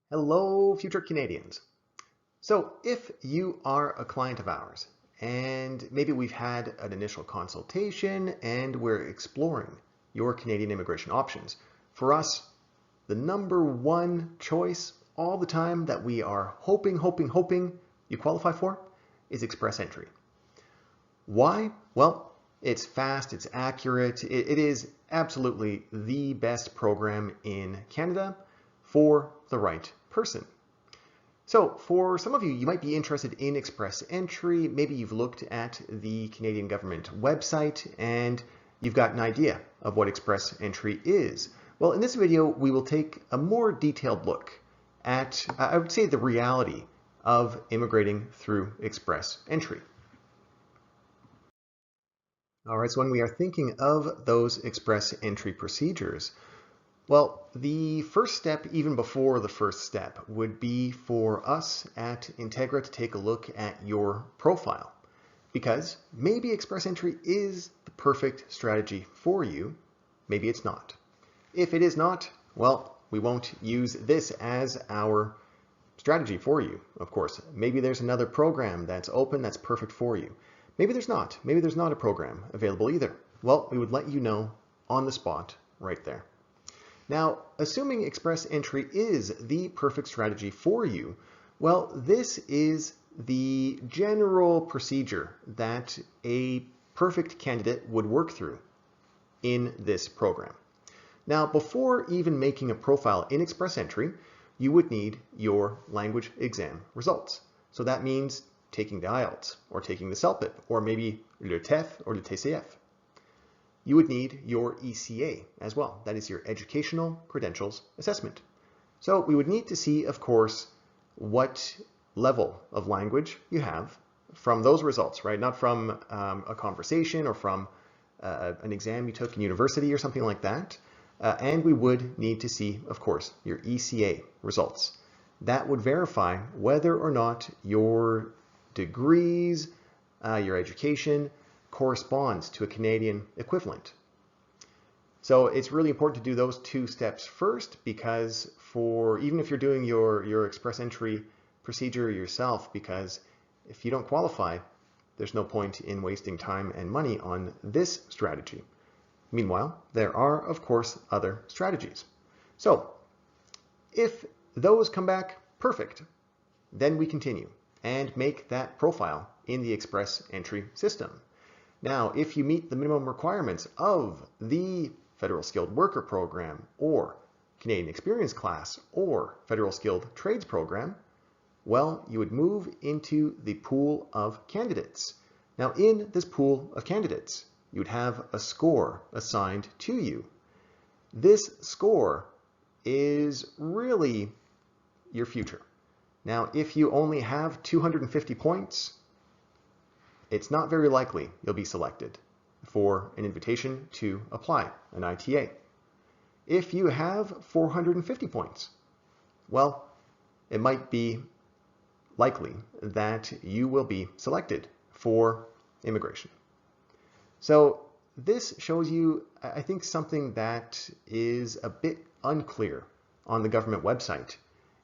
Hello, future Canadians. So, if you are a client of ours, and maybe we've had an initial consultation and we're exploring your Canadian immigration options, for us, the number one choice all the time that we are hoping you qualify for is Express Entry. Why? Well, it's fast, it's accurate, it is absolutely the best program in Canada for the right person. So for some of you, you might be interested in Express Entry. Maybe you've looked at the Canadian government website and you've got an idea of what Express Entry is. Well, in this video, we will take a more detailed look at, I would say, the reality of immigrating through Express Entry. All right, so when we are thinking of those Express Entry procedures, well, the first step, even before the first step, would be for us at Integra to take a look at your profile. Because maybe Express Entry is the perfect strategy for you, maybe it's not. If it is not, well, we won't use this as our strategy for you, of course. Maybe there's another program that's open that's perfect for you. Maybe there's not. Maybe there's not a program available either. Well, we would let you know on the spot right there. Now, assuming Express Entry is the perfect strategy for you, well, this is the general procedure that a perfect candidate would work through in this program. Now, before even making a profile in Express Entry, you would need your language exam results. So that means taking the IELTS, or taking the CELPIP, or maybe le TEF or le TCF. You would need your ECA as well. That is your Educational Credentials Assessment. So we would need to see, of course, what level of language you have from those results, right? Not from a conversation or from an exam you took in university or something like that. And we would need to see, of course, your ECA results. That would verify whether or not your degrees, your education, corresponds to a Canadian equivalent. So it's really important to do those two steps first, because even if you're doing your Express Entry procedure yourself, because if you don't qualify, there's no point in wasting time and money on this strategy. Meanwhile, there are, of course, other strategies. So if those come back perfect, then we continue and make that profile in the Express Entry system. Now, if you meet the minimum requirements of the Federal Skilled Worker Program or Canadian Experience Class or Federal Skilled Trades Program, well, you would move into the pool of candidates. Now, in this pool of candidates, you would have a score assigned to you. This score is really your future. Now, if you only have 250 points, it's not very likely you'll be selected for an invitation to apply an ITA. If you have 450 points, well, it might be likely that you will be selected for immigration. So this shows you, I think, something that is a bit unclear on the government website,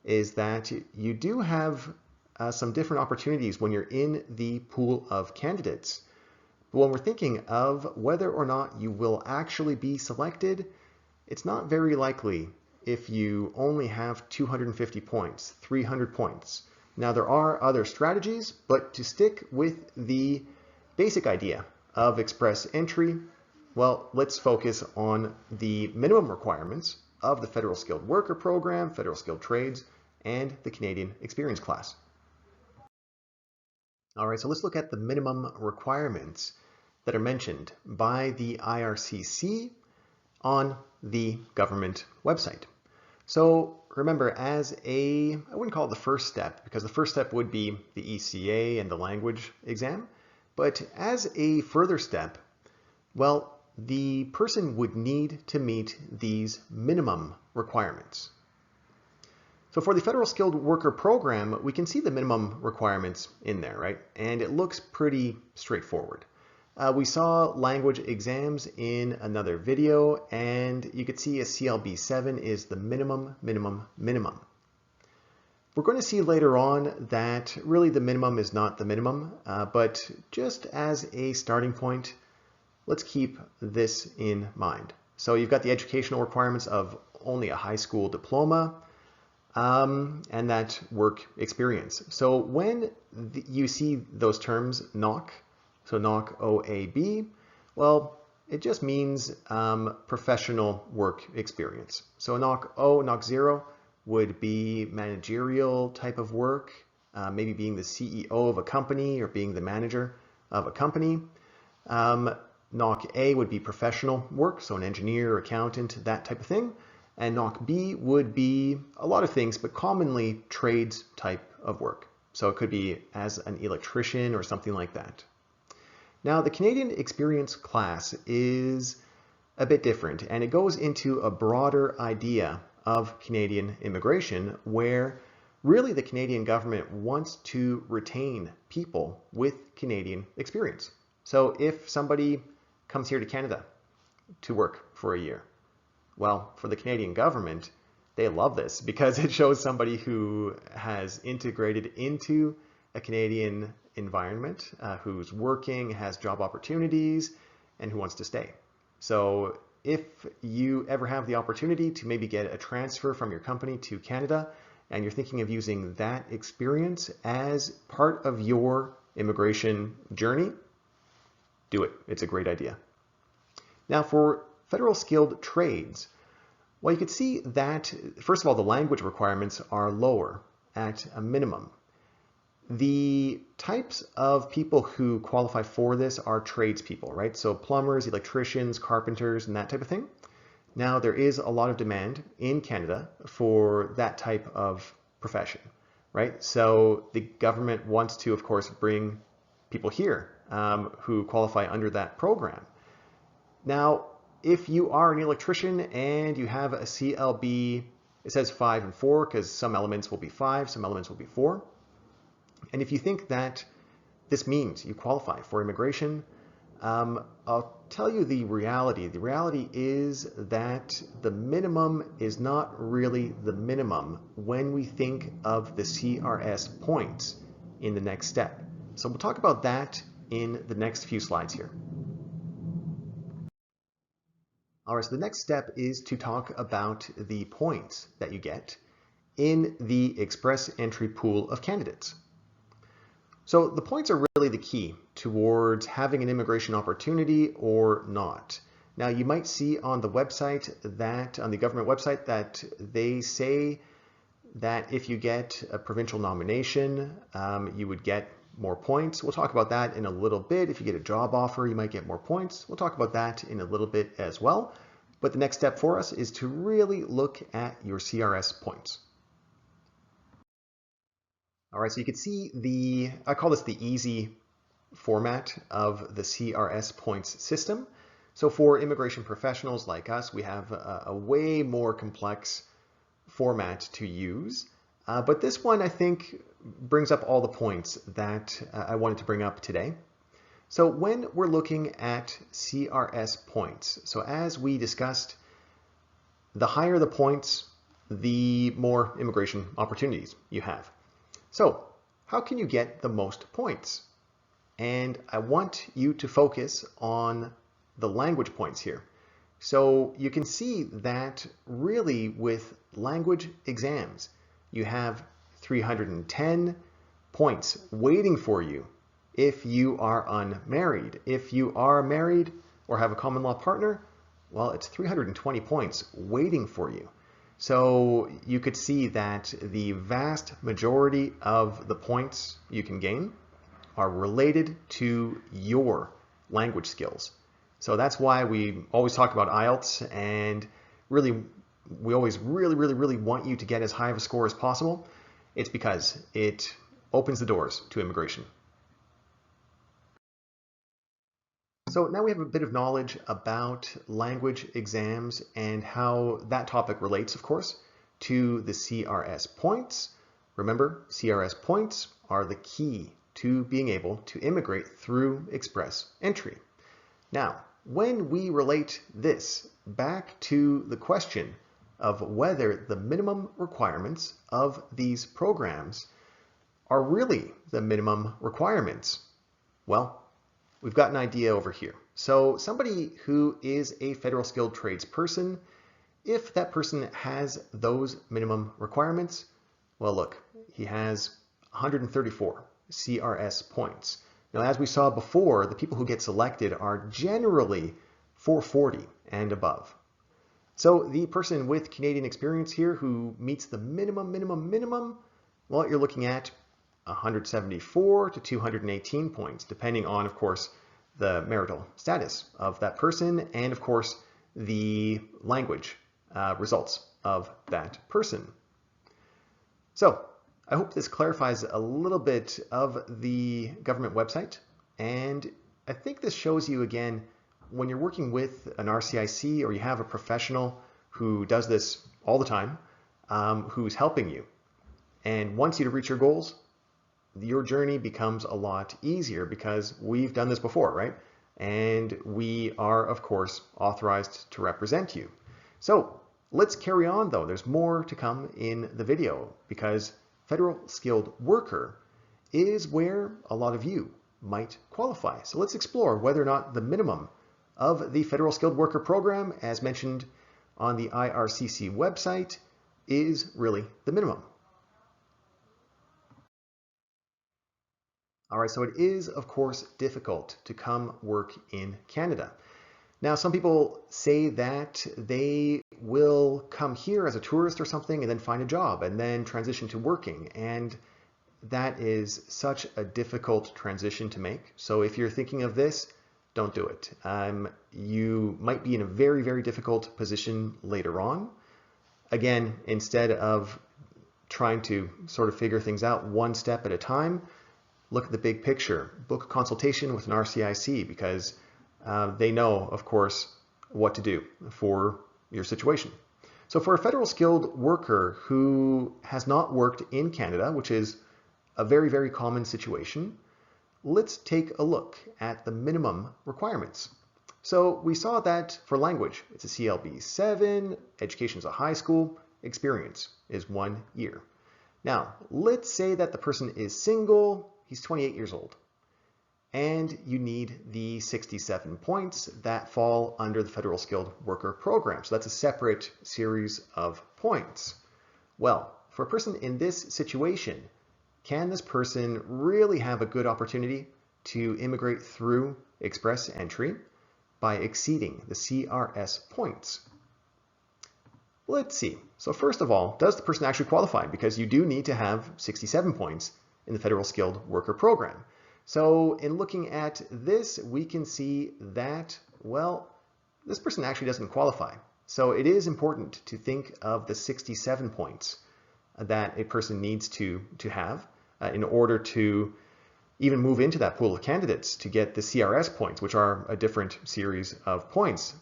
is that you do have some different opportunities when you're in the pool of candidates. But when we're thinking of whether or not you will actually be selected, it's not very likely if you only have 250 points, 300 points. Now, there are other strategies, but to stick with the basic idea of Express Entry, well, let's focus on the minimum requirements of the Federal Skilled Worker Program, Federal Skilled Trades, and the Canadian Experience Class. All right, so let's look at the minimum requirements that are mentioned by the IRCC on the government website. So remember, as I wouldn't call it the first step, because the first step would be the ECA and the language exam, but as a further step, well, the person would need to meet these minimum requirements. So for the Federal Skilled Worker Program, we can see the minimum requirements in there, right? And it looks pretty straightforward. We saw language exams in another video, and you could see a CLB 7 is the minimum. We're going to see later on that really the minimum is not the minimum, but just as a starting point, let's keep this in mind. So you've got the educational requirements of only a high school diploma and that work experience. So when you see those terms NOC, so NOC OAB, well, it just means professional work experience. So NOC O, NOC 0 would be managerial type of work, maybe being the CEO of a company or being the manager of a company. NOC A would be professional work, so an engineer, accountant, that type of thing. And NOC B would be a lot of things, but commonly trades type of work. So it could be as an electrician or something like that. Now, the Canadian Experience class is a bit different, and it goes into a broader idea of Canadian immigration, where really the Canadian government wants to retain people with Canadian experience. So if somebody comes here to Canada to work for a year, well, for the Canadian government, they love this because it shows somebody who has integrated into a Canadian environment, who's working, has job opportunities, and who wants to stay. So if you ever have the opportunity to maybe get a transfer from your company to Canada, and you're thinking of using that experience as part of your immigration journey, do it. It's a great idea. Now, for federal skilled trades, well, you could see that, first of all, the language requirements are lower at a minimum. The types of people who qualify for this are tradespeople, right? So plumbers, electricians, carpenters, and that type of thing. Now, there is a lot of demand in Canada for that type of profession, right? So the government wants to, of course, bring people here who qualify under that program. Now, if you are an electrician and you have a CLB, it says 5 and 4 because some elements will be 5, some elements will be 4. And if you think that this means you qualify for immigration, I'll tell you the reality. The reality is that the minimum is not really the minimum when we think of the CRS points in the next step. So we'll talk about that in the next few slides here. All right, so the next step is to talk about the points that you get in the express entry pool of candidates. So the points are really the key towards having an immigration opportunity or not. Now, you might see on the website that, on the government website, that they say that if you get a provincial nomination, you would get more points. We'll talk about that in a little bit. If you get a job offer, you might get more points. We'll talk about that in a little bit as well. But the next step for us is to really look at your CRS points. All right, so you can see I call this the easy format of the CRS points system. So for immigration professionals like us, we have a way more complex format to use. But this one, I think, brings up all the points that I wanted to bring up today. So when we're looking at CRS points, so as we discussed, the higher the points, the more immigration opportunities you have. So how can you get the most points? And I want you to focus on the language points here. So you can see that really with language exams, you have 310 points waiting for you if you are unmarried. If you are married or have a common law partner, well, it's 320 points waiting for you. So you could see that the vast majority of the points you can gain are related to your language skills. So that's why we always talk about IELTS, and really, we always really want you to get as high of a score as possible. It's because it opens the doors to immigration. So now we have a bit of knowledge about language exams and how that topic relates, of course, to the CRS points. Remember, CRS points are the key to being able to immigrate through express entry. Now, when we relate this back to the question of whether the minimum requirements of these programs are really the minimum requirements. Well, we've got an idea over here. So somebody who is a federal skilled trades person, if that person has those minimum requirements, well, look, he has 134 CRS points. Now, as we saw before, the people who get selected are generally 440 and above. So the person with Canadian experience here who meets the minimum, well, you're looking at 174 to 218 points, depending on, of course, the marital status of that person and, of course, the language results of that person. So I hope this clarifies a little bit of the government website. And I think this shows you, again, when you're working with an RCIC or you have a professional who does this all the time, who's helping you and wants you to reach your goals, your journey becomes a lot easier because we've done this before, right? And we are, of course, authorized to represent you. So let's carry on, though. There's more to come in the video because federal skilled worker is where a lot of you might qualify. So let's explore whether or not the minimum of the federal skilled worker program, as mentioned on the IRCC website, is really the minimum. All right, so it is, of course, difficult to come work in Canada. Now, some people say that they will come here as a tourist or something and then find a job and then transition to working. And that is such a difficult transition to make. So if you're thinking of this, don't do it. You might be in a very, very difficult position later on. Again, instead of trying to sort of figure things out one step at a time, look at the big picture. Book a consultation with an RCIC because they know, of course, what to do for your situation. So for a federal skilled worker who has not worked in Canada, which is a very, very common situation, let's take a look at the minimum requirements. So we saw that for language, it's a CLB 7, education is a high school, experience is 1 year. Now, let's say that the person is single, he's 28 years old, and you need the 67 points that fall under the Federal Skilled Worker Program. So that's a separate series of points. Well, for a person in this situation, can this person really have a good opportunity to immigrate through express entry by exceeding the CRS points? Let's see. So first of all, does the person actually qualify? Because you do need to have 67 points in the Federal Skilled Worker Program. So in looking at this, we can see that, well, this person actually doesn't qualify. So it is important to think of the 67 points that a person needs to have in order to even move into that pool of candidates to get the CRS points, which are a different series of points.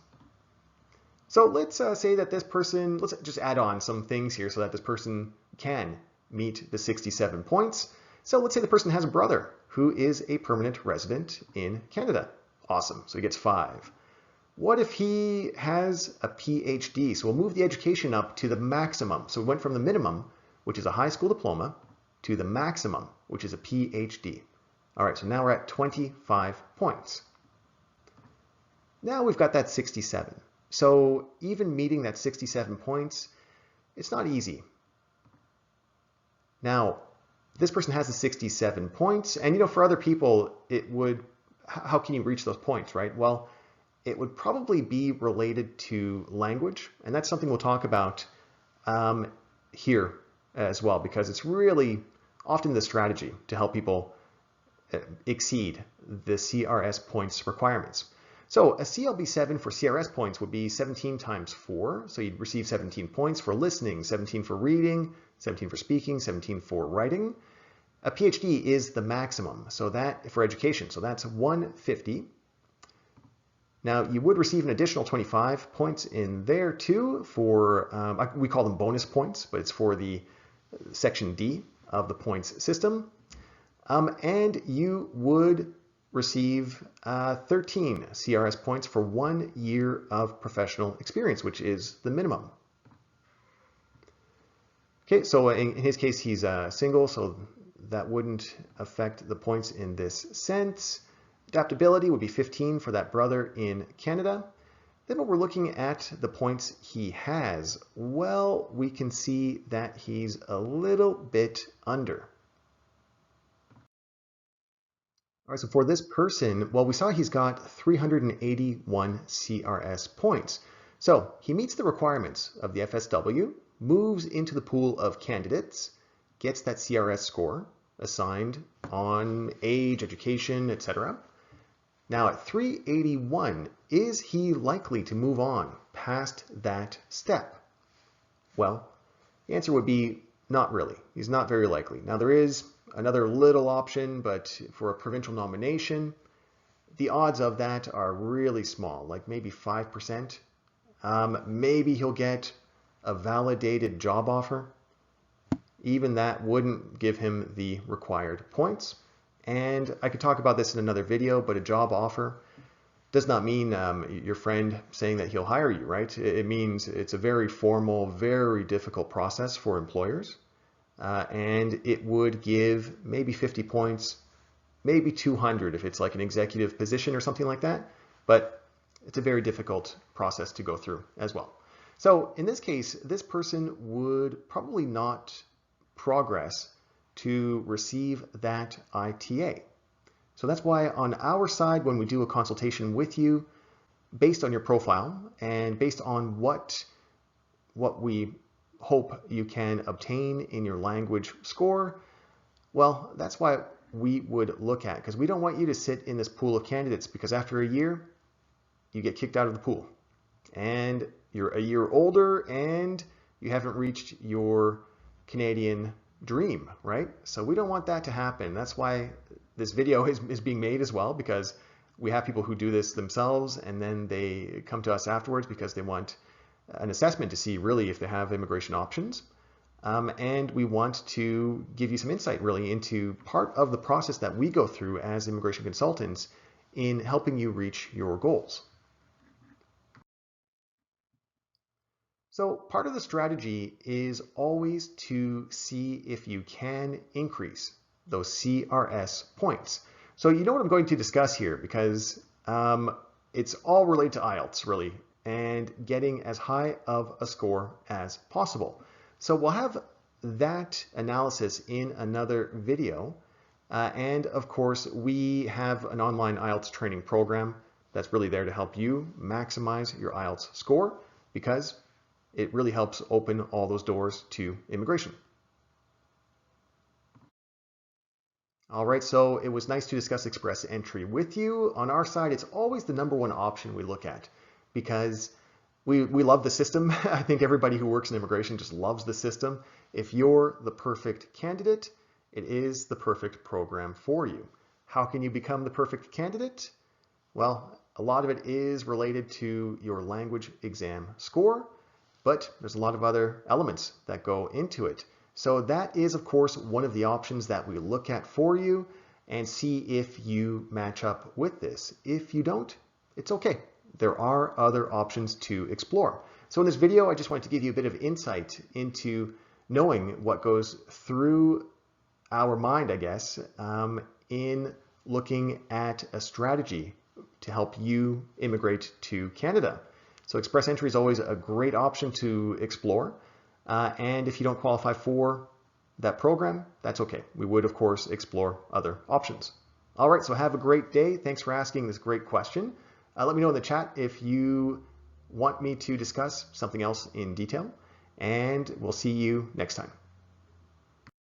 So let's say that this person, let's just add on some things here so that this person can meet the 67 points. So let's say the person has a brother who is a permanent resident in Canada. Awesome, so he gets 5. What if he has a PhD? So we'll move the education up to the maximum. So we went from the minimum, which is a high school diploma, to the maximum, which is a PhD. All right, so now we're at 25 points. Now we've got that 67. So even meeting that 67 points, it's not easy. Now, this person has the 67 points, and for other people, it would, how can you reach those points, right? Well, it would probably be related to language, and that's something we'll talk about here as well, because it's really often the strategy to help people exceed the CRS points requirements. So a CLB 7 for CRS points would be 17 times 4, so you'd receive 17 points for listening, 17 for reading, 17 for speaking, 17 for writing. A PhD is the maximum, so that for education, so that's 150. Now you would receive an additional 25 points in there too for, we call them bonus points, but it's for the section D of the points system. And you would receive 13 CRS points for 1 year of professional experience, which is the minimum. Okay, so in his case, he's single, so that wouldn't affect the points in this sense. Adaptability would be 15 for that brother in Canada. Then when we're looking at the points he has, well, we can see that he's a little bit under. All right, so for this person, well, we saw he's got 381 CRS points. So he meets the requirements of the FSW, moves into the pool of candidates, gets that CRS score assigned on age, education, etc. Now at 381, is he likely to move on past that step? Well, the answer would be not really. He's not very likely. Now there is another little option, but for a provincial nomination, the odds of that are really small, like maybe 5%. Maybe he'll get a validated job offer. Even that wouldn't give him the required points. And I could talk about this in another video, but a job offer does not mean your friend saying that he'll hire you, right? It means it's a very formal, very difficult process for employers. And it would give maybe 50 points, maybe 200 if it's like an executive position or something like that. But it's a very difficult process to go through as well. So in this case, this person would probably not progress to receive that ITA. So that's why on our side, when we do a consultation with you, based on your profile and based on what we hope you can obtain in your language score, well, that's why we would look at, because we don't want you to sit in this pool of candidates, because after a year, you get kicked out of the pool. And you're a year older and you haven't reached your Canadian dream, right? So we don't want that to happen. That's why this video is being made as well, because we have people who do this themselves and then they come to us afterwards because they want an assessment to see really if they have immigration options. And we want to give you some insight really into part of the process that we go through as immigration consultants in helping you reach your goals. So part of the strategy is always to see if you can increase those CRS points. So you know what I'm going to discuss here, because it's all related to IELTS really, and getting as high of a score as possible. So we'll have that analysis in another video. And of course, we have an online IELTS training program that's really there to help you maximize your IELTS score, because it really helps open all those doors to immigration. All right, so it was nice to discuss Express Entry with you. On our side, it's always the #1 option we look at, because we love the system. I think everybody who works in immigration just loves the system. If you're the perfect candidate, it is the perfect program for you. How can you become the perfect candidate? Well, a lot of it is related to your language exam score, but there's a lot of other elements that go into it. So that is, of course, one of the options that we look at for you and see if you match up with this. If you don't, it's okay. There are other options to explore. So in this video, I just wanted to give you a bit of insight into knowing what goes through our mind, I guess, in looking at a strategy to help you immigrate to Canada. So Express Entry is always a great option to explore. And if you don't qualify for that program, that's okay. We would, of course, explore other options. All right, so have a great day. Thanks for asking this great question. Let me know in the chat if you want me to discuss something else in detail, and we'll see you next time.